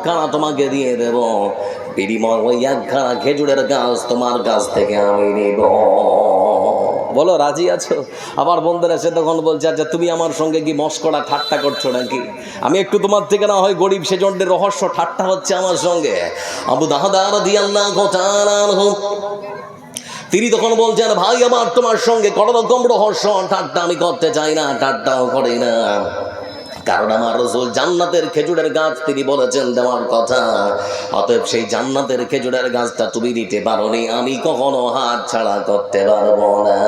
একখানা তোমাকে দিয়ে দেব, বিনিময় ওই একখানা খেজুরের গাছ তোমার কাছ থেকে আমি নিব। বলো রাজি আছো? আমার বন্ধুরা সে তখন বলছে, আচ্ছা তুমি আমার সঙ্গে কি মস্করা ঠাট্টা করছো নাকি? আমি একটু তোমার থেকে না হয় গরিব, সেজন্য রহস্য ঠাট্টা হচ্ছে আমার সঙ্গে। আবু দাহদা রাদিয়াল্লাহু তাআলা আনহু তিনি তখন বলছেন, ভাই আমার তোমার সঙ্গে কোনো রকম রহস্য ঠাট্টা আমি করতে চাই না, ঠাট্টাও করি না, কারণ আমার রাসূল জান্নাতের খেজুরের গাছ তিনি বলেছেন দেওয়ার কথা। অতএব সেই জান্নাতের খেজুরের গাছটা তুমি দিতে পারোনি, আমি কখনো হাত ছাড়া করতে পারবো না।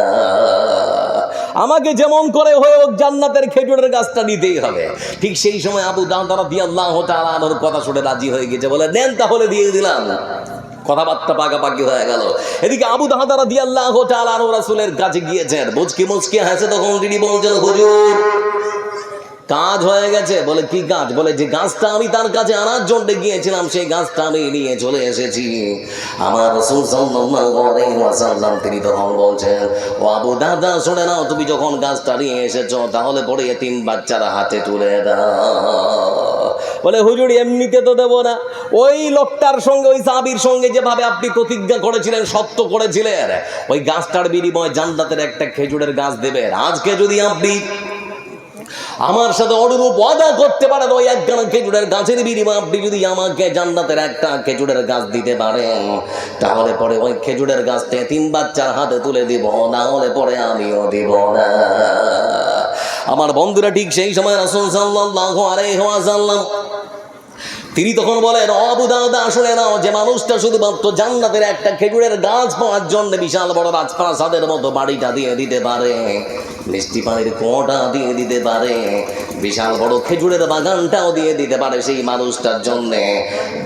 আমাকে যেমন করে হয়ে হোক জান্নাতের খেজুরের গাছটা নিতেই হবে। ঠিক সেই সময় আবু দাহদা রাদিয়াল্লাহু তাআলা আনহুর কথা শুনে রাজি হয়ে গেছে, বলে দেন তাহলে দিয়ে দিলাম। কথাবার্তা পাকাপাকি হয়ে গেল। এদিকে আবু দাহদা রাদিয়াল্লাহু তাআলা আনহু রাসূলের কাছে গিয়েছেন, মুচকি মুচকি হাসে তখন তিনি বলছেন, হুজুর কাজ হয়ে গেছে। বলে কি কাজ? বলে যে গাছটা আমি তার কাছে আনার জন্য গিয়েছিলাম সেই গাছটা আমি নিয়ে চলে এসেছি। আমার রাসূল সাল্লাল্লাহু আলাইহি ওয়াসাল্লাম তিনি তখন বলছেন, ও আবু দাহদা শুনে নাও, তুমি যখন গাছটা নিয়ে এসেছো তাহলে পরে এতিম বাচ্চারা হাতে তুলে দাও। বলে হুজুর এমনিতে তো দেবো না, ওই লোকটার সঙ্গে ওই সাহাবীর সঙ্গে যেভাবে আপনি প্রতিজ্ঞা করেছিলেন, সত্য করেছিলেন, ওই গাছটার বিনিময়ে জান্নাতের একটা খেজুরের গাছ দেবেন। আজকে যদি আপনি আমার সাথে অনুরূপ ওয়াদা করতে পারেন, ওই একখানা খেজুরের গাছের বিনিময়ে আপনি যদি আমাকে জান্নাতের একটা খেজুরের গাছ দিতে পারেন, তাহলে পরে ওই খেজুরের গাছটা তিন বাচ্চার হাতে তুলে দিব, না হলে পরে আমিও দিব না। আমার বন্ধুরা ঠিক সেই সময় রাসূল সাল্লাল্লাহু আলাইহি ওয়াসাল্লাম তিনি তখন বলেন, আবু দাহদা শুনে নাও, যে মানুষটা শুধুমাত্র জান্নাতের একটা খেজুরের গাছ পাওয়ার জন্য বিশাল বড় রাজপ্রাসাদের মতো বাড়িটা দিয়ে দিতে পারে, মিষ্টি পানির কুয়োটা দিয়ে দিতে পারে, বিশাল বড় খেজুরের বাগানটাও দিয়ে দিতে পারে, সেই মানুষটার জন্য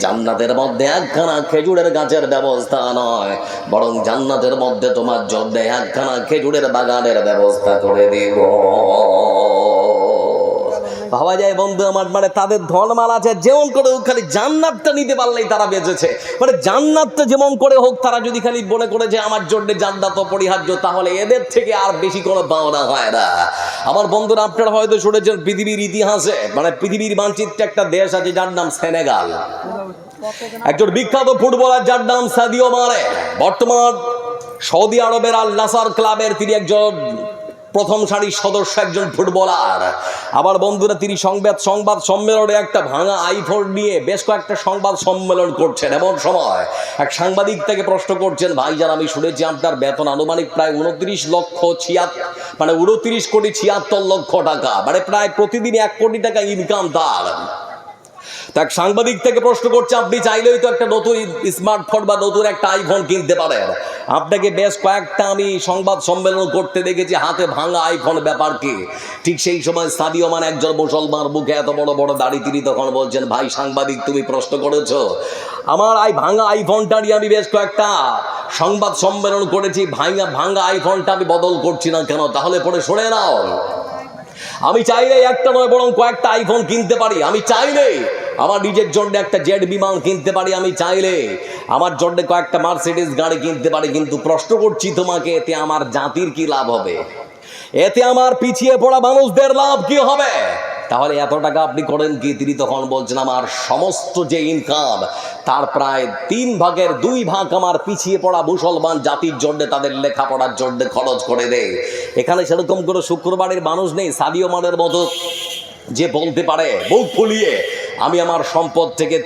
জান্নাতের মধ্যে একখানা খেজুরের গাছের ব্যবস্থা নয়, বরং জান্নাতের মধ্যে তোমার জন্য একখানা খেজুরের বাগানের ব্যবস্থা করে দিব। ভাবা যায় বন্ধু আমার, মানে তাদের ধনমাল আছে যেমন করে হোক, খালি জান্নাতটা নিতে পারলেই তারা বেঁচেছে। মানে জান্নাতটা যেমন করে হোক, তারা যদি খালি মনে করে যে আমার জন্য জান্নাত অপরিহার্য, তাহলে এদের থেকে আর বেশি কোনো পাওনা হয় না। আমার বন্ধুরা আপনারা হয়তো শুনেছেন পৃথিবীর ইতিহাসে, মানে পৃথিবীর মানচিত্রে একটা দেশ আছে যার নাম সেনেগাল। একজন বিখ্যাত ফুটবলার যার নাম সাদিও মানে, বর্তমান সৌদি আরবের আল নাসার ক্লাবের তিনি একজন প্রথম সারির সদস্য, একজন ফুটবলার। আবার বন্ধুরা তিনি সংবাদ সম্মেলনে একটা ভাঙা আইফোন নিয়ে বেশ কয়েকটা সংবাদ সম্মেলন করছেন। এমন সময় এক সাংবাদিক থেকে প্রশ্ন করছেন, ভাইজান আমি শুনেছি আপনার বেতন আনুমানিক প্রায় 29 কোটি 76 লক্ষ টাকা, মানে প্রায় প্রতিদিন 1 কোটি টাকা ইনকাম তার। তাক সাংবাদিক থেকে প্রশ্ন করছে, আপনি চাইলেই তো একটা নতুন স্মার্টফোন বা নতুন একটা আইফোন কিনতে পারেন, আপনাকে বেশ কয়েকটা আমি সংবাদ সম্মেলন করতে দেখেছি, হাতে ভাঙা আইফোন, ব্যাপার কি? ঠিক সেই সময় সাদিও মানে একজন মুসলমান, মুখে এত বড় বড় দাড়ি, তিনি তখন বলছেন, ভাই সাংবাদিক তুমি প্রশ্ন করেছো, আমার ভাঙা আইফোনটা নিয়ে আমি বেশ কয়েকটা সংবাদ সম্মেলন করেছি, ভাঙা আইফোনটা আমি বদল করছি না কেন? তাহলে পরে শুনে নাও, আমি চাইলে একটা নয় বরং কয়েকটা আইফোন কিনতে পারি, আমি চাইলে আমার নিজের জন্য একটা জেট বিমান কিনতে পারি, আমি চাইলে আমার জন্য কয়েকটা মার্সিডিজ গাড়ি কিনতে পারি, কিন্তু প্রশ্ন করছি তোমাকে, এতে আমার জাতির কি লাভ হবে? এতে আমার পিছিয়ে পড়া মানুষদের লাভ কি হবে? তাহলে এত টাকা আপনি করেন কি? তিনি তখন বলছেন, আমার সমস্ত যে ইনকাম তার প্রায় 3 ভাগের 2 ভাগ আমার পিছিয়ে পড়া মুসলমান জাতির জন্য, তাদের লেখাপড়ার জন্য খরচ করে দেয়। এখানে সেরকম কোনো শুক্রবারের মানুষ নেই সাদিও মানের মতো যে বলতে পারে মুখ ফুলিয়ে, আমি আমার সম্পদ থেকে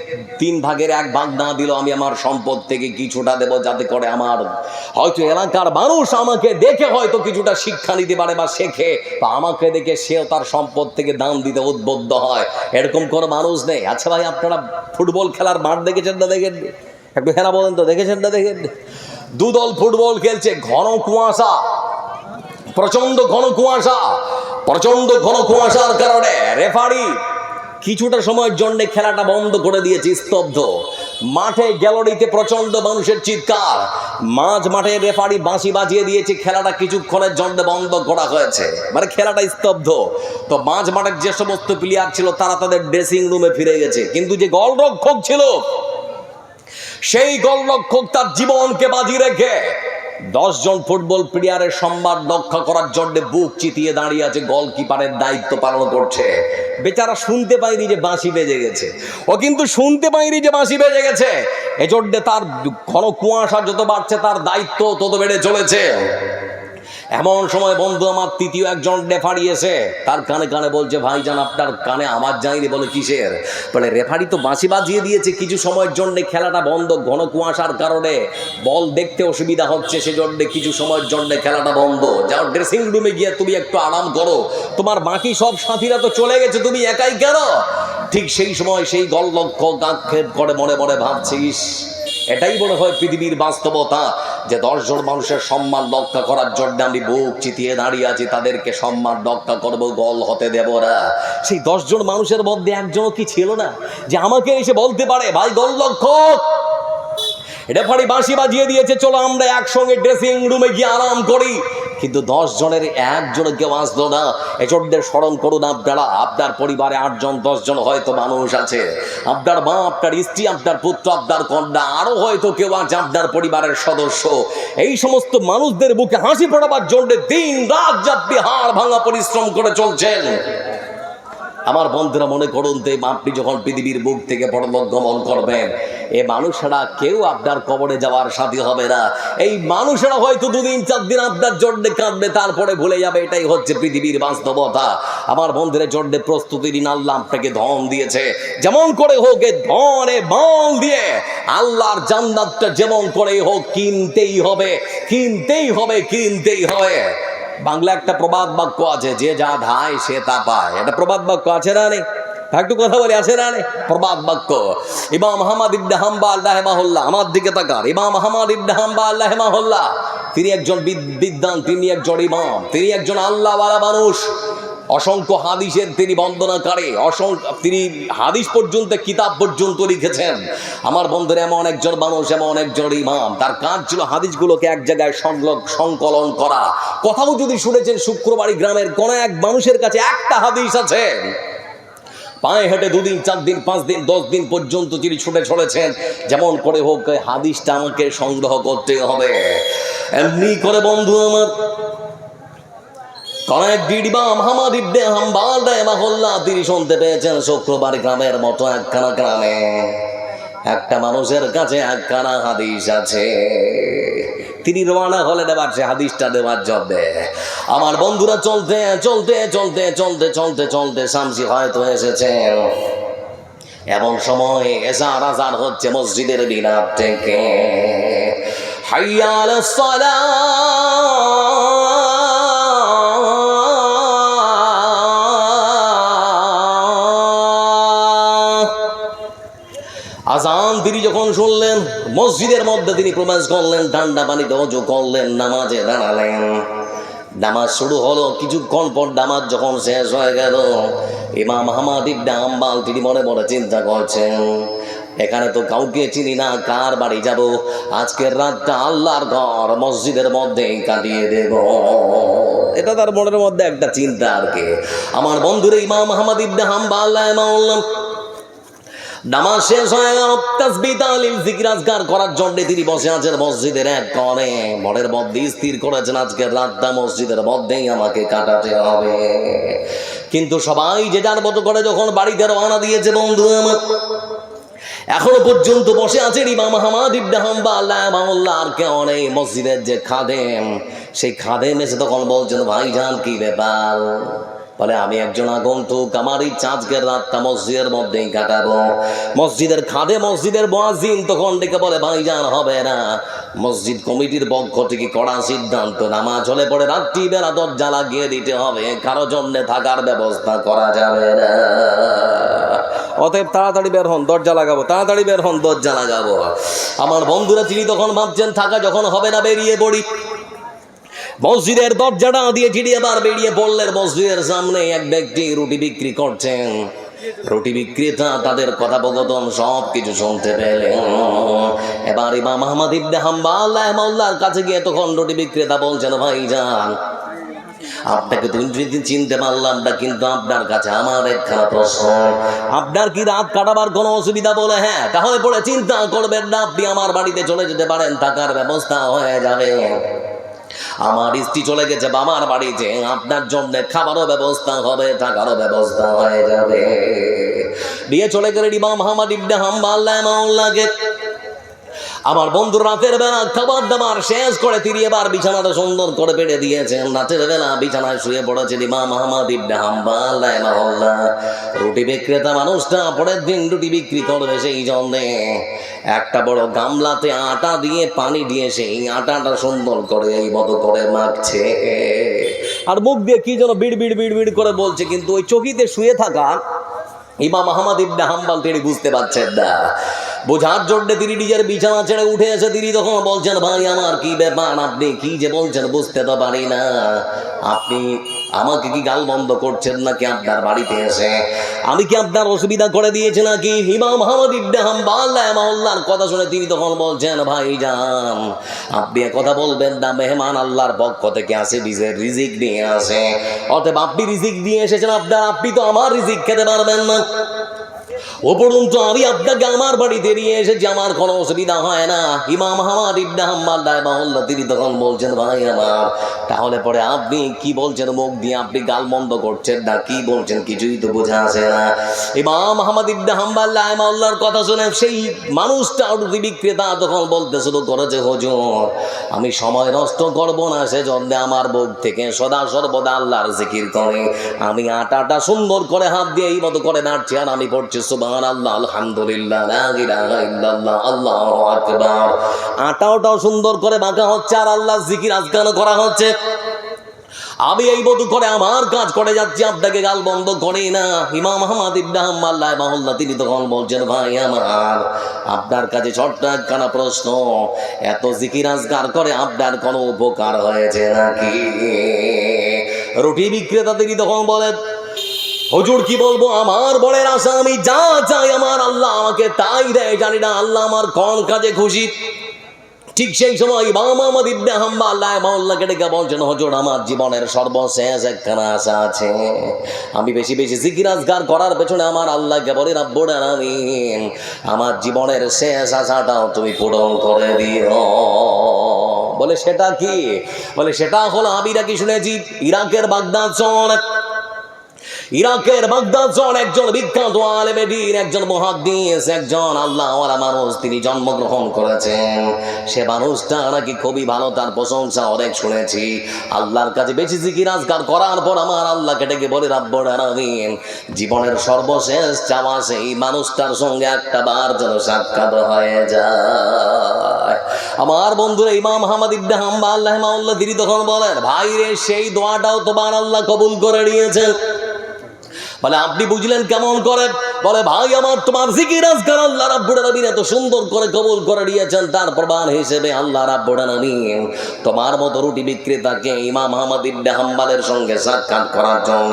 3 ভাগের 1 ভাগ না দিলেও আমি আমার সম্পদ থেকে কিছুটা দেব, যাতে করে আমার হয়তো এলাকার মানুষ আমাকে দেখে হয়তো কিছুটা শিক্ষা নিতে পারে বা শেখে, বা আমাকে দেখে সেও তার সম্পদ থেকে দান দিতে উদ্বুদ্ধ হয়। এরকম কোনো মানুষ নেই। আচ্ছা ভাই, আপনারা ফুটবল খেলার মাঠ দেখেছেন না দেখেন? একটু হেরা বলেন তো, দেখেছেন না দেখেন? 2 দল ফুটবল খেলছে, ঘন কুয়াশা, প্রচন্ড ঘন কুয়াশার কারণে রেফারি কিছুটা সময়ের জন্য খেলাটা বন্ধ করে দিয়েছে, স্তব্ধ। মাঠে গ্যালারিতে প্রচন্ড মানুষের চিৎকার, মাঝ মাঠে রেফারি বাঁশি বাজিয়ে দিয়েছে, খেলাটা কিছুক্ষণের জন্য বন্ধ করা হয়েছে, মানে খেলাটা স্তব্ধ। তো মাঝ মাঠের যে সমস্ত প্লেয়ার ছিল তারা তাদের ড্রেসিং রুমে ফিরে গেছে, কিন্তু যে গোলরক্ষক ছিল সেই গোলরক্ষক তার জীবনকে বাজি রেখে 10 জন ফুটবল প্লেয়ারের সম্মান রক্ষা করার জন্য বুক চিতিয়ে দাঁড়িয়ে আছে, গোলকিপারের দায়িত্ব পালন করছে। বেচারা শুনতে পায়নি যে বাঁশি বেজে গেছে, ও কিন্তু শুনতে পায়নি যে বাঁশি বেজে গেছে। এজন্য তার ঘন কুয়াশা যত বাড়ছে তার দায়িত্ব তত বেড়ে চলেছে। এমন সময় বন্ধু আমার তৃতীয় একজন রেফারি এসে তার কানে কানে বলছে, ভাইজান আপনার কানে আওয়াজ যায়নি? বলে কিসের? বলে রেফারি তো বাঁশি বাজিয়ে দিয়েছে, কিছু সময়ের জন্য খেলাটা বন্ধ, ঘন কুয়াশার কারণে বল দেখতে অসুবিধা হচ্ছে, সেজন্য কিছু সময়ের জন্য খেলাটা বন্ধ। যাও ড্রেসিং রুমে গিয়ে তুমি একটু আরাম করো, তোমার বাকি সব সাথীরা তো চলে গেছে, তুমি একাই কেন? ঠিক সেই সময় সেই গোলরক্ষক আক্ষেপ করে মনে মনে ভাবছিস, এটাই মনে হয় পৃথিবীর বাস্তবতা, যে 10 জন মানুষের সম্মান রক্ষা করার জন্য আমি বুক চিতিয়ে দাঁড়িয়ে আছি, তাদেরকে সম্মান রক্ষা করবো, গোল হতে দেব না। সেই 10 জন মানুষের মধ্যে একজনও কি ছিল না যে আমাকে এসে বলতে পারে, ভাই গোলরক্ষক রেফারি বাঁশি বাজিয়ে দিয়েছে, চলো আমরা একসঙ্গে ড্রেসিং রুমে গিয়ে আরাম করি? কিন্তু 10 জনের একজনে কেউ আসলো না। এজনদের স্মরণ করুন, আপনারা আপনার পরিবারে 8 জন 10 জন হয়তো মানুষ আছে, আপনার মা, আপনার স্ত্রী, আপনার পুত্র, আপনার কন্যা, আরো হয়তো কেউ আছে আপনার পরিবারের সদস্য। এই সমস্ত মানুষদের বুকে হাসি ফোটাবার জন্য দিন রাত যাত্রী হাড় ভাঙা পরিশ্রম করে চলছেন। আমার বন্ধুরা মনে করুন তো, আপনি যখন পৃথিবীর বুক থেকে পরলোক গমন করবেন, এ মানুষেরা কেউ আপনার কবরে যাওয়ার সাথী হবে না। এই মানুষেরা হয়তো 2 দিন 4 দিন আপনার জন্য কাঁদবে, তারপরে ভুলে যাবে। এটাই হচ্ছে পৃথিবীর বাস্তবতা। আমার বন্ধুদের জন্য প্রস্তুতি নিন, আল্লাহ আপনাকে ধন দিয়েছে, যেমন করে হোক এ ধনে বল দিয়ে আল্লাহর জান্নাতটা যেমন করে হোক কিনতেই হবে, কিনতেই হবে, কিনতেই হবে। বাংলা একটা প্রবাদ বাক্য আছে, যে যা ধায় সে তা পায়। এটা প্রবাদ বাক্য আছে না নেই? একটু কথা বলি, আছে না নেই? প্রবাদ বাক্য। ইমাম আহমদ ইবনে হাম্বল রাহিমাহুল্লাহ, আমার দিকে তাকান, ইমাম আহমদ ইবনে হাম্বল রাহিমাহুল্লাহ, তিনি একজন বিদ্বান, তিনি একজন ইমাম, তিনি একজন আল্লাহওয়ালা মানুষ। অসংখ্য হাদিসের তিনি বন্দনাকারী, তিনি হাদিস পর্যন্ত কিতাব পর্যন্ত লিখেছেন। আমার বন্ধুরা এমন একজন মানুষ, এমন একজন ইমাম, তার কাজ ছিল হাদিসগুলোকে এক জায়গায় সংকলন করা। কথাও যদি শুনেছেন, শুক্রবাড়ি গ্রামের কোন এক মানুষের কাছে একটা হাদিস আছে, পায়ে হেঁটে 2 দিন 4 দিন 5 দিন 10 দিন পর্যন্ত তিনি ছুটে চলেছেন, যেমন করে হোক হাদিসটা আমাকে সংগ্রহ করতে হবে। এমনি করে বন্ধু আমার তিনি শুনতে পেয়েছেন শুক্রবার গ্রামের মতো একখানা গ্রামে একটা মানুষের কাছে একখানা হাদিস আছে। তিনি রওনা হলেন এবার সে হাদিসটা দেওয়ার জন্য। আমার বন্ধুরা চলতে চলতে চলতে চলতে চলতে চলতে শামসি হয়তো এসেছেন। এমন সময় এশার আযান হচ্ছে মসজিদের মিনার থেকে, হাইয়া আলাস সালাহ, আজান তিনি যখন শুনলেন, মসজিদের মধ্যে তিনি প্রবেশ করলেন, ঠান্ডা পানিতে ওযু করলেন, নামাজে দাঁড়ালেন। নামাজ শুরু হলো, কিছুক্ষণ পর নামাজ যখন শেষ হয়ে গেল, ইমাম আহমদ ইবনে হাম্বল তিনি মনে মনে চিন্তা করছেন, এখানে তো কাউকে চিনি না, কার বাড়ি যাব? আজকের রাতটা আল্লাহর ঘর মসজিদের মধ্যেই কাটিয়ে দেব। এটা তার মনের মধ্যে একটা চিন্তা আর কি। আমার বন্ধুরা, ইমাম আহমদ ইবনে হাম্বল রাহিমাহুল্লাহ নামাজ শেষ হয়ে গেল, তাসবিহ তাহলিল জিকির আজকার করার জন্য তিনি বসে আছেন মসজিদের এক কোণে। মনের মধ্যে স্থির করেছেন, আজকের রাতটা মসজিদের মধ্যেই আমাকে কাটাতে হবে। কিন্তু সবাই যে যার মতো করে যখন বাড়িতে রওনা দিয়েছে, বন্ধু আমার এখনো পর্যন্ত বসে আছেন ইমাম আহমদ ইবনে হাম্বল রাহিমাহুল্লাহ, আর কেউ নেই। মসজিদের যে খাদেম, সেই খাদেম এসে তখন বলছেন, ভাইজান কি ব্যাপার? বলে, আমি একজন আগন্তুক, আমার ইচ্ছা আজকের রাতটা মসজিদের মধ্যেই কাটাবো। মসজিদের খাদে, মসজিদের মুয়াজ্জিন তখন ডেকে বলে, ভাইজান হবে না, মসজিদ কমিটির পক্ষ থেকে কড়া সিদ্ধান্ত, নামাজ হলে পরে রাত্রিবেলা দরজা লাগিয়ে দিতে হবে, কারো জন্য থাকার ব্যবস্থা করা যাবে না। অতএব তাড়াতাড়ি বের হন, দরজা লাগাবো, তাড়াতাড়ি বের হন, দরজা লাগাবো। আমার বন্ধুরা তিনি তখন ভাবছেন, থাকা যখন হবে না, বেরিয়ে পড়ি। মসজিদের দরজাটা দিয়ে চিড়ি এবার বেরিয়ে পড়লেন। মসজিদের সামনে এক ব্যক্তি রুটি বিক্রি করছেন। রুটি বিক্রেতা তাদের কথোপকথন সব কিছু শুনতে পেলেন। এবার ইমাম আহমদ ইবনে হাম্বল রাহিমাহুল্লাহর কাছে গিয়ে তখন রুটি বিক্রেতা বলছেন, ভাইজান আপনাকে তো চিনতে পারলাম না, কিন্তু আপনার কাছে আমার একখানা প্রশ্ন, আপনার কি রাত কাটাবার কোনো অসুবিধা? বলে হ্যাঁ। তাহলে পরে চিন্তা করবেন না, আপনি আমার বাড়িতে চলে যেতে পারেন, থাকার ব্যবস্থা হয়ে যাবে। আমার স্ত্রী চলে গেছে বাবার বাড়িতে, আপনার জন্য খাবারও ব্যবস্থা হবে, থাকারও ব্যবস্থা হয়ে যাবে। দিয়ে চলে গেলেন ইমাম আহমদ ইবনে হাম্বল রাহিমাহুল্লাহকে। আমার বন্ধু রাতের বেলা খাবার দাবার শেষ করে তিনি এবার বিছানাটা সুন্দর করে পেড়ে দিয়েছেন। রাতের বেলা বিছানায় শুয়ে পড়েছেন ইমাম আহমদ ইবনে হাম্বল রাহিমাহুল্লাহ। রুটি বিক্রেতা মানুষটা পরের দিন রুটি বিক্রি করবে, সেই জন্যে একটা বড় গামলাতে আটা দিয়ে পানি দিয়ে সেই আটাটা সুন্দর করে এই মতো করে মাখছে, আর মুখ দিয়ে কি যেন বিড় বিড় বিড় বিড় করে বলছে, কিন্তু ওই চকিতে শুয়ে থাকা ইমাম আহমদ ইবনে হাম্বল তিনি বুঝতে পারছেন না। বোঝার জন্য তিনি নিজের বিছানা ছেড়ে উঠে এসে তিনি তখন বলছেন, ভাই আমার কি ব্যাপার, আপনি কি যে বলছেন বুঝতে তো পারি না, আপনি আমাকে কি গাল বন্ধ করছেন নাকি? আপনার বাড়িতে এসে আমি কি আপনার অসুবিধা করে দিয়েছি নাকি? ইমাম আহমদ ইবনে হাম্বল রাহিমাহুল্লাহর কথা শুনে তিনি তখন বলছেন, ভাই যান আপনি কথা বলবেন না, মেহমান আল্লাহর পক্ষ থেকে আসে, নিজের রিজিক নিয়ে আসে, অতএব আপনি রিজিক দিয়ে এসেছেন, আপনি তো আমার রিজিক খেতে পারবেন না। উপরন্তু আমি আপনাকে আমার বাড়িতে নিয়ে এসেছি, আমার কোনো অসুবিধা হয় না। ইমাম আহমদ ইবনে হাম্বল রাহিমাহুল্লাহ তিনি তখন বলছেন, ভাই আমার তাহলে পরে আপনি কি বলছেন, মুখ দিয়ে আপনি গাল বন্ধ করছেন না, কি বলছেন কিছুই তো বোঝা আসে না। ইমাম আহমদ ইবনে হাম্বল রাহিমাহুল্লাহর কথা শুনে সেই মানুষটা রুটি বিক্রেতা তখন বলতে শুরু করেছে, হুজুর আমি সময় নষ্ট করব না, সেজন্য আমার বুক থেকে সদা সর্বদা আল্লাহর জিকির করে আমি আটাটা সুন্দর করে হাত দিয়ে এই মতো করে নাড়ছি, আর আমি পড়ছি সুবহানাল্লাহ, আলহামদুলিল্লাহ, লা ইলাহা ইল্লাল্লাহ, আল্লাহু আকবার। আটাটাও সুন্দর করে মাখা হচ্ছে আর আল্লাহর জিকির আজকাল করা হচ্ছে। আমি এই মতো করে আমার কাজ করে যাচ্ছি, আপনাকে গাল বন্ধ করি না। ইমাম আহমদ ইবনে হাম্বল রাহিমাহুল্লাহ তিনি তখন বলছেন, ভাই আমার আপনার কাছে ছোট্ট একখানা প্রশ্ন, এত জিকির আজকার করে আপনার কোনো উপকার হয়েছে নাকি? রুটি বিক্রেতা তিনি তখন বলেন, হুজুর কি বলবো, আমার বড়ের আশা, আমি যা চাই আমার আল্লাহ আমাকে তাই দেয়, জানি না আল্লাহ আমার কোন কাজে খুশি। ঠিক সেই সময় ইমাম আহমদ ইবনে হাম্বল রাহিমাহুল্লাহকে ডেকে বলছেন, হুজুর আমার জীবনের সর্বশেষ একখানা আশা আছে, আমি বেশি বেশি জিকির আজকার করার পেছনে আমার আল্লাহকে বলি, রব্বুল আলামিন আমার জীবনের শেষ আশাটাও তুমি পূরণ করে দিও। বলে সেটা কি? বলে সেটা হলো, আমি নাকি শুনেছি ইরাকের বাগদাদ শহর একজন বিখ্যাত আলেম দ্বীন, একজন মুহাদ্দিস, একজন আল্লাহওয়ালা মানুষ তিনি জন্মগ্রহণ করেছেন। সে মানুষটা নাকি খুবই ভালো, তার প্রশংসা অনেক শুনেছি। আল্লাহর কাছে বেশি জিকির আজকার করার পর আমার আল্লাহকে ডেকে বলে, রব্বুল আলামিন জীবনের সর্বশেষ চাওয়া সেই মানুষটার সঙ্গে একটা বার যেন সাক্ষাৎ হয়ে যায়। আমার বন্ধুরা ইমাম আহমদ ইবনে হাম্বল রাহিমাহুল্লাহ তিনি তখন বলেন, ভাই রে সেই দোয়াটাও তোমার আল্লাহ কবুল করে নিয়েছেন। বলে আপনি বুঝলেন কেমন করে? বলে ভাই আমার তোমার জিকির আজকার আল্লাহ রাব্বুল আলামিন এত সুন্দর করে কবুল করে নিয়েছেন, তার প্রমাণ হিসেবে আল্লাহ রাব্বুল আলামিন তোমার মতো রুটি বিক্রেতাকে ইমাম আহমদ ইবনে হাম্বলের সঙ্গে সাক্ষাৎ করার জন্য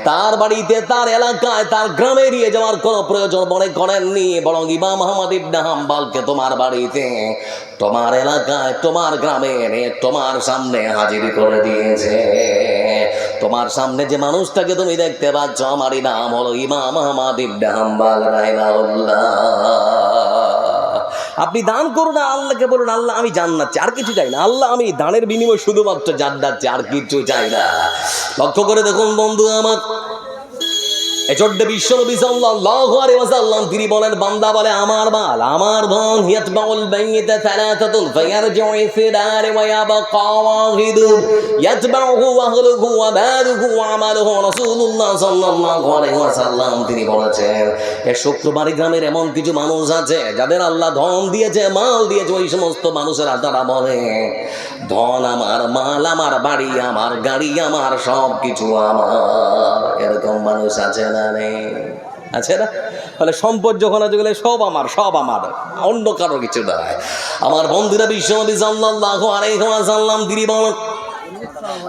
তার বাড়িতে, তার এলাকায়, তার গ্রামে নিয়ে যাওয়ার কোনো প্রয়োজন মনে করেননি, বরং ইমাম আহমদ ইবনে হাম্বলকে তোমার বাড়িতে, তোমার এলাকায়, তোমার গ্রামে এনে তোমার সামনে হাজির করে দিয়েছে। তোমার সামনে যে মানুষটাকে তুমি দেখতে পাচ্ছ, আমারই নাম হলো ইমাম আহমদ ইবনে হাম্বল রাহিমাহুল্লাহ। আপনি দান করুন, আল্লাহকে বলুন, আল্লাহ আমি জান্নাত চাই, আর কিছু চাই না, আল্লাহ আমি দানের বিনিময়ে শুধুমাত্র জান্নাত চাই, আর কিছু চাই না। লক্ষ্য করে দেখুন বন্ধু আমার, এজন্য বিশ্বনবী সাল্লাল্লাহু আলাইহি ওয়াসাল্লাম তিনি বলেন, বান্দা বলে আমার মাল, আমার ধন, ইয়াতবাউল বাইয়িতা সালাতাতুন ফায়ারজিউ ইসরার ওয়া ইয়াবকা ওয়াহিদুন ইয়াতবাউহু আহলুহু ওয়া মালুহু ওয়া আমালুহু। রাসূলুল্লাহ সাল্লাল্লাহু আলাইহি ওয়াসাল্লাম তিনি বলেছেন, এই শুক্রবাড়ি গ্রামের এমন কিছু মানুষ আছে যাদের আল্লাহ ধন দিয়েছে, মাল দিয়েছে, ওই সমস্ত মানুষেরা তারা বলে ধন আমার, মাল আমার, বাড়ি আমার, গাড়ি আমার, সব কিছু আমার। এরকম মানুষ আছে না? নেই? আছে না? বলে সম্পদ যখন আছে বলে সব আমার, সব আমার, অন্য কারো কিছু নয়। আমার বন্ধুরা বিশ্বনবী সাল্লাল্লাহু আলাইহি ওয়াসাল্লাম তিনি বলেন,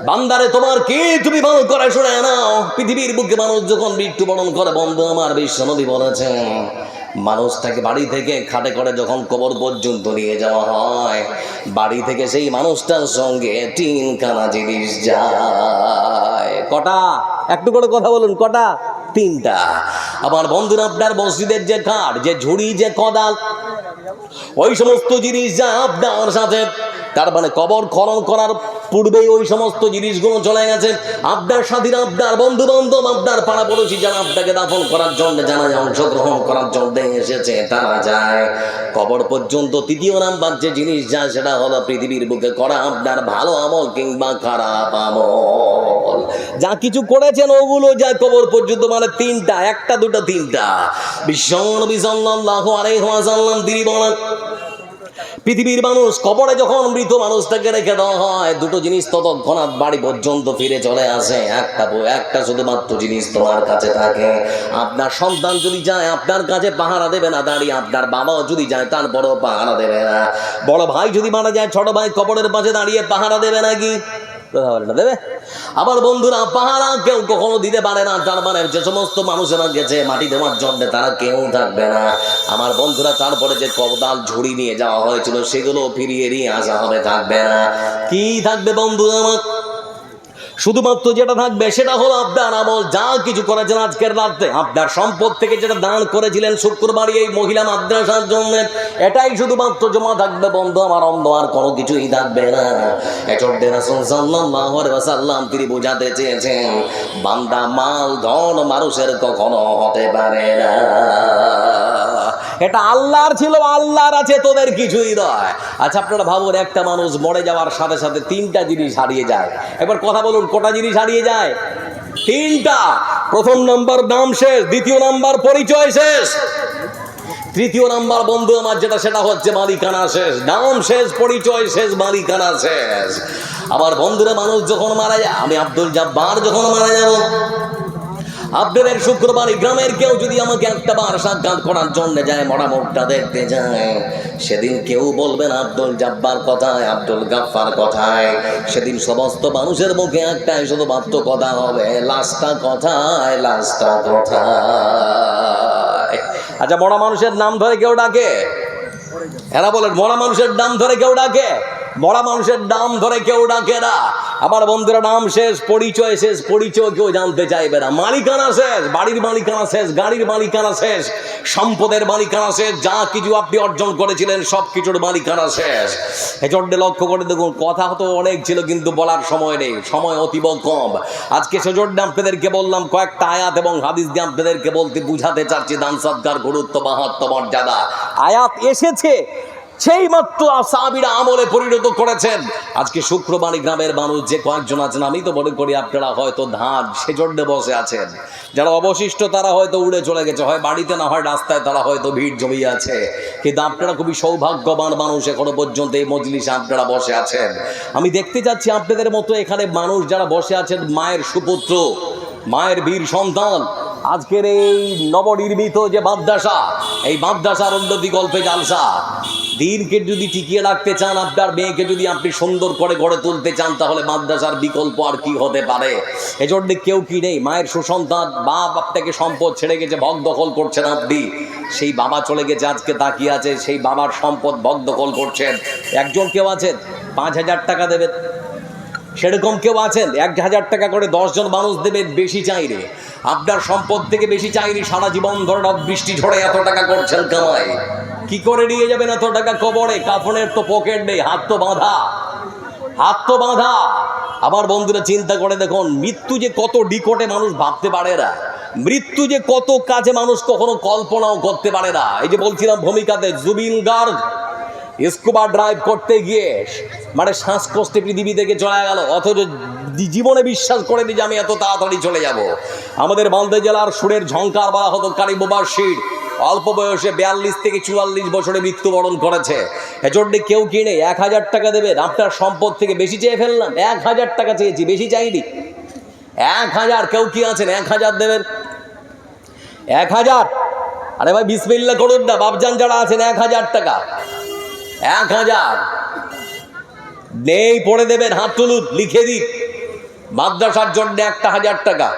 বান্দারে তোমার কি তুমি ভালো করে শুনে নাও, পৃথিবীর বুকে মানুষ যখন মৃত্যুবরণ করে, বন্ধু আমার বিশ্বনবী বলেছেন মানুষটাকে বাড়ি থেকে খাটে করে যখন কবর পর্যন্ত নিয়ে যাওয়া হয়, বাড়ি থেকে সেই মানুষটার সঙ্গে 3খানা জিনিস যায়। হয়। কটা? একটু করে কথা বলুন, কটা? 3টা। আমার বন্ধুরা, আপনার মসজিদের যে কাঠ, যে ঝুড়ি, যে কোদাল, ওই সমস্ত জিনিস যা আপনার সাথে, তার মানে কবর খনন করার পূর্বেই ওই সমস্ত জিনিসগুলো চলে গেছে। আপনার সাথীরা, আপনার বন্ধু বান্ধব, আপনার পাড়া পড়োশি যারা আপনাকে দাফন করার জন্য, জানাজায় অংশগ্রহণ করার জন্য এসেছে, তারা যায় কবর পর্যন্ত। 3য় নাম্বার যে জিনিস যায় সেটা হলো পৃথিবীর বুকে করা আপনার ভালো আমল কিংবা খারাপ আমল। যা কিছু করেছেন ওগুলো যায় কবর পর্যন্ত, মানে 3টা, 1টা 2টা 3টা। বিশ্বনবী সাল্লাল্লাহু আলাইহি ওয়াসাল্লাম তিনি বলেন, পৃথিবীর মানুষ কবরে যখন মৃত মানুষটাকে রেখে দেওয়া হয়, 2টো জিনিস ততক্ষণাৎ বাড়ি পর্যন্ত ফিরে চলে আসে। একটা শুধুমাত্র জিনিস তোমার কাছে থাকে। আপনার সন্তান যদি যায় আপনার কাছে পাহারা দেবে না দাঁড়িয়ে, আপনার বাবাও যদি যায় তারপরও পাহারা দেবে না। বড় ভাই যদি মারা যায়, ছোট ভাই কবরের পাশে দাঁড়িয়ে পাহারা দেবে নাকি? দেবে? আমার বন্ধুরা, পাহারা কেউ কখনো দিতে পারে না। তার মানে যে সমস্ত মানুষেরা গেছে মাটি দেওয়ার জন্য, তারা কেউ থাকবে না। আমার বন্ধুরা, তারপরে যে কোদাল ঝুড়ি নিয়ে যাওয়া হয়েছিল সেগুলো ফিরিয়ে নিয়ে আসা হবে, থাকবে না। কি থাকবে বন্ধু আমার? শুধুমাত্র যেটা থাকবে সেটা হলো আপনার আমল। যা কিছু করেছেন আজকের রাতে, আপনার সম্পদ থেকে যেটা দান করেছিলেন শুক্রবারই এই মহিলা মাদ্রাসার জন্য, এটাই শুধুমাত্র জমা থাকবে বন্ধু আমার। অন্ধ আর কোনো কিছুই থাকবে না। এজন্য রাসূল সাল্লাল্লাহু আলাইহি ওয়াসাল্লাম তিনি বোঝাতে চেয়েছেন, বান্দা মাল ধন মানুষের কখনো হতে পারে না। এটা আল্লাহর ছিল, আল্লাহর আছে, তোদের কিছুই নয়। আচ্ছা, আপনারা ভাবুন, একটা মানুষ মরে যাওয়ার সাথে সাথে 3টা জিনিস হারিয়ে যায়। এবার কথা বলুন, কটা জিনিস হারিয়ে যায়? 3টা। প্রথম নাম্বার নাম শেষ, 2য় নাম্বার পরিচয় শেষ, 3য় নাম্বার বন্ধু আমার যেটা, সেটা হচ্ছে মালিকানা শেষ। নাম শেষ, পরিচয় শেষ, মালিকানা শেষ। আমার বন্ধুরা, মানুষ যখন মারা যায়, আমি আব্দুল জব্বার যখন মারা যাব, আপনাদের শুক্রবারই গ্রামের কেউ যদি আমাকে একটা বার সাক্ষাৎ করার জন্য যায়, মরা মুখটা দেখতে যায়, সেদিন কেউ বলবেন আব্দুল জব্বার কোথায়, আব্দুল গাফফার কোথায়। সেদিন সমস্ত মানুষের মুখে একটাই শুধুমাত্র কথা হবে, লাশটা কোথায়, লাশটা কোথায়। আচ্ছা, মরা মানুষের নাম ধরে কেউ ডাকে? এরা বলেন, মরা মানুষের নাম ধরে কেউ ডাকে? মরা মানুষের নাম ধরে কেউ ডাকে না। আমার বন্ধুরা, নাম শেষ, পরিচয় শেষ, পরিচয় কেউ জানতে চাইবে না। মালিকানা শেষ, বাড়ির মালিকানা শেষ, গাড়ির মালিকানা শেষ, সম্পদের মালিকানা শেষ, যা কিছু আপনি অর্জন করেছিলেন সব কিছুর মালিকানা শেষ। এজন্য লক্ষ্য করে দেখুন, কথা তো অনেক ছিল কিন্তু বলার সময় নেই, সময় অতীব কম। আজকে সেজন্য আপনাদেরকে বললাম কয়েকটা আয়াত এবং হাদিস দিয়ে আপনাদেরকে বলতে বুঝাতে চাচ্ছি দান সদকার গুরুত্ব, মাহাত্ম্য, মর্যাদা। আয়াত এসেছে, সেই মাত্র সাহাবীরা আমলে পরিণত করেছেন। আজকে শুক্রবারই গ্রামের মানুষ যে কয়েকজন আছেন, আমি তো মনে করি আপনারা হয়তো ধান সেজন্য বসে আছেন। যারা অবশিষ্ট তারা হয়তো উড়ে চলে গেছে, হয় বাড়িতে না হয় রাস্তায়, তারা হয়তো ভিড় জমিয়ে আছে। কিন্তু আপনারা খুবই সৌভাগ্যবান মানুষ, এখনো পর্যন্ত এই মজলিসে আপনারা বসে আছেন। আমি দেখতে যাচ্ছি আপনাদের মতো এখানে মানুষ যারা বসে আছেন, মায়ের সুপুত্র, মায়ের বীর সন্তান। আজকের এই নবনির্মিত যে মাদ্রাসা, এই মাদ্রাসার উন্নতি গল্পে জালসা। দিনকে যদি টিকিয়ে রাখতে চান, আপনার মেয়েকে যদি আপনি সুন্দর করে গড়ে তুলতে চান, তাহলে মাদ্রাসার বিকল্প আর কি হতে পারে? এজন্য কেউ কি নেই, মায়ের সুসন্তান, বাপ আপনাকে সম্পদ ছেড়ে গেছে, ভগ দখল করছেন আপনি। সেই বাবা চলে গেছে, আজকে তাকিয়ে আছে, সেই বাবার সম্পদ ভগ দখল করছেন। একজন কেউ আছেন 5,000 টাকা দেবেন, সেরকম কেউ আছেন 1,000 টাকা করে 10 জন মানুষ দেবেন, বেশি চাইরে। আপনার সম্পদ থেকে বেশি চাইনি, সারা জীবন ধরে বৃষ্টি ঝড়ে এত টাকা করছেন কামাই। কি করে নিয়ে যাবেন এত টাকা কবরে? কাফনের তো পকেট নেই, হাত তো বাঁধা, হাত তো বাঁধা। আমার বন্ধুরা, চিন্তা করে দেখুন, মৃত্যু যে কত নিকটে মানুষ ভাবতে পারে না, মৃত্যু যে কত কাছে মানুষ কখনো কল্পনাও করতে পারে না। এই যে বলছিলাম ভূমিকাতে, জুবিন গার্গ স্কুবা ড্রাইভ করতে গিয়ে মানে শ্বাসকষ্টে পৃথিবী থেকে চলে গেল, অথচ জীবনে বিশ্বাস করেনি যে আমি এত তাড়াতাড়ি চলে যাব। আমাদের মালদা জেলার সুরের ঝংকার বলা হতো কারি মুবাশশির, অল্প বয়সে 42 থেকে 44 বছরে মৃত্যুবরণ করেছে। এজন্য কেউ কিনে 1,000 টাকা দেবেন, আপনার সম্পদ থেকে বেশি চেয়ে ফেললাম। 1,000 টাকা চেয়েছি, বেশি চাইনি। 1,000, কেউ কি আছেন 1,000 দেবেন? 1,000? আরে ভাই বিসমিল্লাহ করুন না, বাপজান যারা আছেন 1,000 টাকা, 1,000 নেই, পড়ে দেবেন, হাত তুলুন, লিখে দিন মাদ্রাসার জন্য 1,000 টাকা।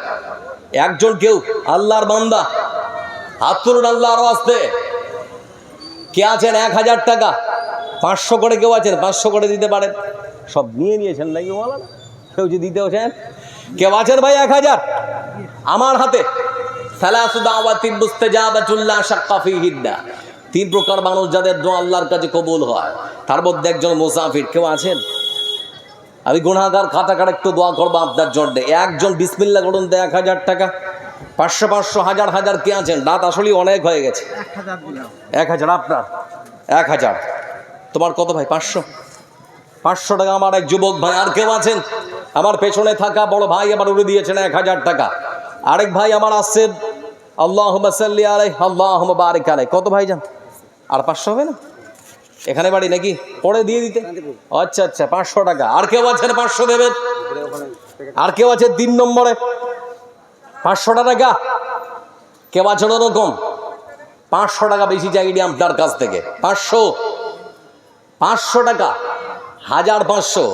একজন কেউ আল্লাহর বান্দা হাত তুলুন আল্লাহর ওয়াস্তে। কে আছেন 1,000 টাকা? 500 করে কেউ আছেন? 500 করে দিতে পারেন। সব নিয়ে নিয়েছেন নাকি বলা না? কেউ যদি দিতে ওঠেন কেউ আছেন ভাই 1000? আমার হাতে সালাসু দাওয়াতিন মুস্তাজাবাতুল লা শাক্কা ফিহিন্না, 3 প্রকার মানুষ যাদের দোয়া আল্লাহর কাছে কবুল হয়, তার মধ্যে একজন মুসাফির। কেউ আছেন? আমি গুনাহগার খাতাকার একটু দোয়া করবো আপনার জন্য। একজন বিসমিল্লাহ করুন তো 1000 টাকা। 500 500 1000 1000 কে আছেন? রাত আসলে অনেক হয়ে গেছে। 1000 আপনার, 1000 তোমার কত ভাই? 500 500 টাকা আমার এক যুবক ভাই। আর কেউ আছেন? আমার পেছনে থাকা বড় ভাই আবার উড়ে দিয়েছেন 1000 টাকা। আরেক ভাই আমার আসছেন, আল্লাহুম্মা সাল্লি আলাইহি আল্লাহুম্মা বারিক আলাইহি। কত ভাই যান? আর 500 হবে না? এখানে বাড়ি নাকি? পরে দিয়ে দিতে। আচ্ছা আচ্ছা, 500 টাকা। আর কেউ আছেন 500 দেবেন? আর কেউ আছে 3 নম্বরে 500 টাকা? কেউ আছেন ওরকম? 500 টাকা বেশি চাইনি আপনার কাছ থেকে। 500 টাকা, 1500।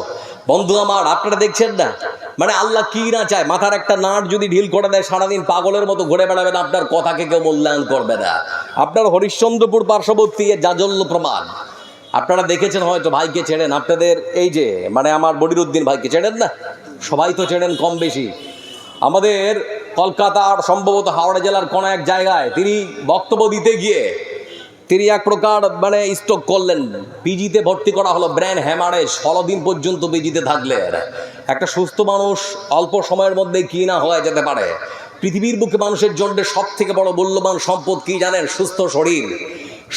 বন্ধু আমার, আপনারা দেখছেন না মানে আল্লাহ কি না চায়? মাথার একটা নাট যদি ঢিল করে দেয়, সারাদিন পাগলের মতো ঘুরে বেড়াবেন, আপনার কথাকে কেউ মূল্যায়ন করবে না। আপনার হরিশ্চন্দ্রপুর পার্শ্ববর্তী জাজল্য প্রমাণ। আপনারা দেখেছেন হয়তো, ভাইকে চেনেন। আপনাদের এই যে মানে আমার বদিরউদ্দিন ভাইকে চেনেন না? সবাই তো চেনেন কম বেশি। আমাদের কলকাতার সম্ভবত হাওড়া জেলার কোনো এক জায়গায় তিনি বক্তব্য দিতে গিয়ে তিনি এক প্রকার মানে স্ট্রোক করলেন। পিজিতে ভর্তি করা হলো, ব্রেন হ্যামারে 16 দিন পর্যন্ত পিজিতে থাকলেন। একটা সুস্থ মানুষ অল্প সময়ের মধ্যে কি না হয়ে যেতে পারে। পৃথিবীর বুকে মানুষের জন্য সব থেকে বড় মূল্যবান সম্পদ কি জানেন? সুস্থ শরীর।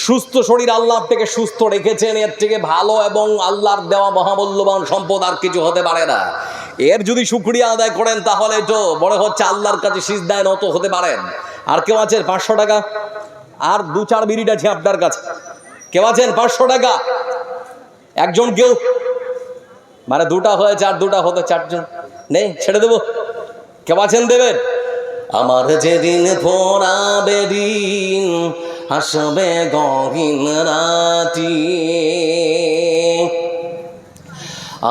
সুস্থ শরীর আল্লাহ থেকে সুস্থ রেখেছেন, এর থেকে ভালো এবং আল্লাহর দেওয়া মহামূল্যবান সম্পদ আর কিছু হতে পারে না। এর যদি শুকরিয়া আদায় করেন তাহলে তো মনে হচ্ছে আল্লাহর কাছে সিজদায় নত হতে পারেন। আর কেউ আছেন 500 টাকা? আর 2-4 মিনিট আছে আপনার কাছে। কেউ আছেন 500 টাকা? একজন কেউ? মানে 2টা হয়েছে, আর 2টা হতে 4 জন নেই, ছেড়ে দেবো। কেউ আছেন দেবেন? আমার যেদিন ফোরাবে দিন, আসবে গহীন রাতি।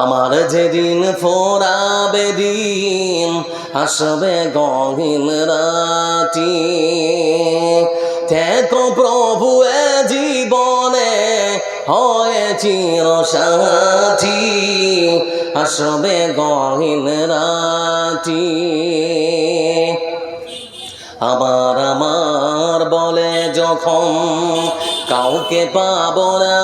আমার যেদিন ফোরাবে দিন, আসবে গহীন রাতি। থেকো প্রভু এ জীবনে হয় চিরসাথী, আসবে গহীন রাতি। আমার বলে যখন কাউকে পাব না,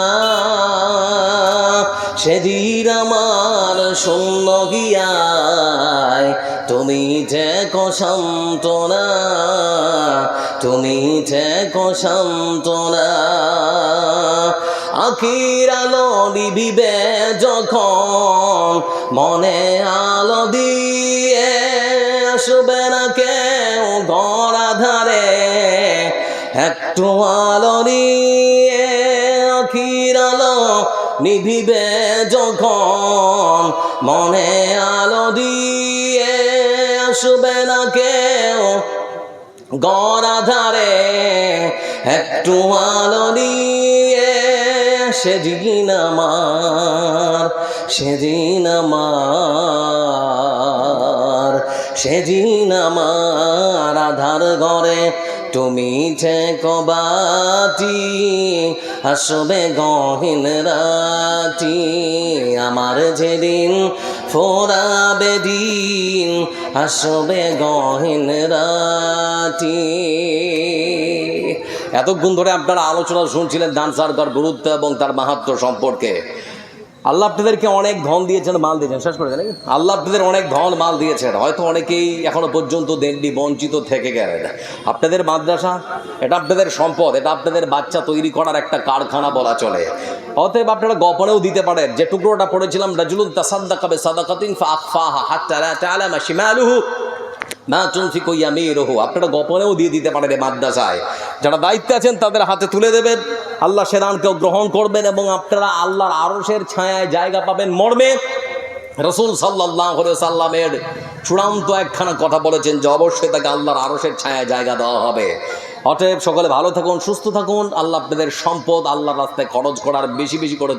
সেদিন আমার শূন্য গিয়ায় তুমি থেকো সান্ত্বনা, তুমি থেকো সান্ত্বনা। আখির আলো নিভিবে যখন, মনে আলো দিয়ে আসবে না কেউ ঘর আধারে, একটু আলো নিয়ে। আখির আলো নিভিবে যখন, মনে আলো দিয়ে আসবে না কেউ ঘর আধারে, একটু আলো নিয়ে। সেদিন আমার, সেদিন আমার, সেদিন আমার আধার ঘরে তুমি থেকো বাতি, আসবে গহীন রাতি। আমার যেদিন ফোরাবে দিন, আসবে গহীন রাতি। এতক্ষণ ধরে আপনারা আলোচনা শুনছিলেন দান সারকার গুরুত্ব এবং তার মাহাত্ম্য সম্পর্কে। আল্লাহ আপনাদেরকে অনেক ধন দিয়েছেন, মাল দিয়েছেন। শেষ করে দেন। আল্লাহ আপনাদের অনেক ধন মাল দিয়েছেন, হয়তো অনেকেই এখনো পর্যন্ত দেননি, বঞ্চিত থেকে গেলেন। আপনাদের মাদ্রাসা এটা আপনাদের সম্পদ, এটা আপনাদের বাচ্চা তৈরি করার একটা কারখানা বলা চলে। অতএব আপনারা গোপনেও দিতে পারেন। যে টুকরোটা পড়েছিলাম, রাজুলুন তাসাদ্দাকা বিসাদাকাতিন ফাআখফাহা হাত্তা লা তা'লামা শিমালুহু মা তুনফিকু ইয়ামিনুহু, আপনারা গোপনেও দিয়ে দিতে পারেন। মাদ্রাসায় যারা দায়িত্বে আছেন তাদের হাতে তুলে দেবেন। আল্লাহ সে দানকেও গ্রহণ করবেন এবং আপনারা আল্লাহর আরশের ছায়ায় জায়গা পাবেন মর্মে রাসূল সাল্লাল্লাহু আলাইহি সাল্লামের চূড়ান্ত একখানা কথা বলেছেন যে অবশ্যই তাকে আল্লাহর আরশের ছায়ায় জায়গা দেওয়া হবে। অতএব সকলে ভালো থাকুন, সুস্থ থাকুন। আল্লাহ আপনাদের সম্পদ আল্লাহর রাস্তায় খরচ করার বেশি বেশি করে